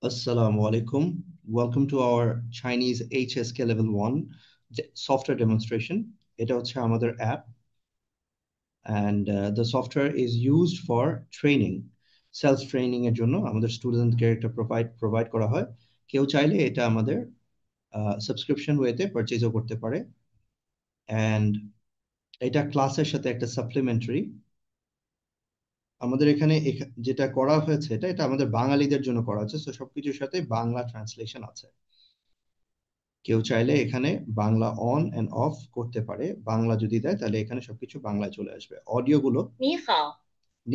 Assalamu alaikum. Welcome to our Chinese HSK Level 1 software demonstration. এটা হচ্ছে আমাদের app and the software is used for training. Self training এর জন্য আমাদের স্টুডেন্টকে এটা provide করা হয়। কেউ চাইলে এটা আমাদের সাবস্ক্রিপশন ওয়েতে পারচেজও করতে পারে and এটা ক্লাসের সাথে একটা সাপ্লিমেন্টারি। আমাদের এখানে যেটা করা হয়েছে এটা আমাদের বাঙালিদের জন্য করা হয়েছে, তো সবকিছুর সাথে বাংলা ট্রান্সলেশন আছে। কেউ চাইলে এখানে বাংলা অন এন্ড অফ করতে পারে। বাংলা যদি দেয় তাহলে এখানে সবকিছু বাংলায় চলে আসবে। অডিওগুলো 你好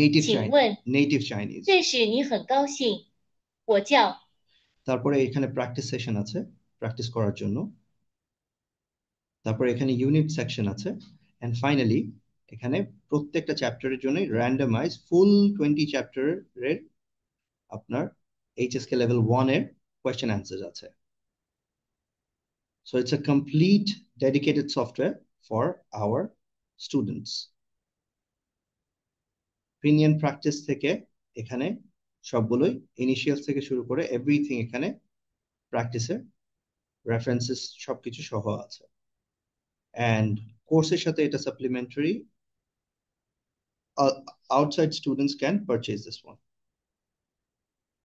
，নেটিভ 请问 নেটিভ চাইনিজ। 认识你很高兴，我叫 তারপরে এখানে প্র্যাকটিস সেশন আছে প্র্যাকটিস করার জন্য। তারপরে এখানে ইউনিট সেকশন আছে এন্ড ফাইনালি এখানে প্রত্যেকটা চ্যাপ্টারের জন্য র্যান্ডমাইজ ফুল 20 চ্যাপ্টারের আপনার এইচএসকে লেভেল 1 এর কোয়েশ্চেন অ্যান্সার আছে। So it's a complete dedicated software for our students. Opinion practice থেকে এখানে সবগুলোই ইনিশিয়াল থেকে শুরু করে এভরিথিং এখানে প্র্যাকটিসের রেফারেন্সেস সবকিছু সহ আছে অ্যান্ড কোর্সের সাথে এটা supplementary. Outside students can purchase this one.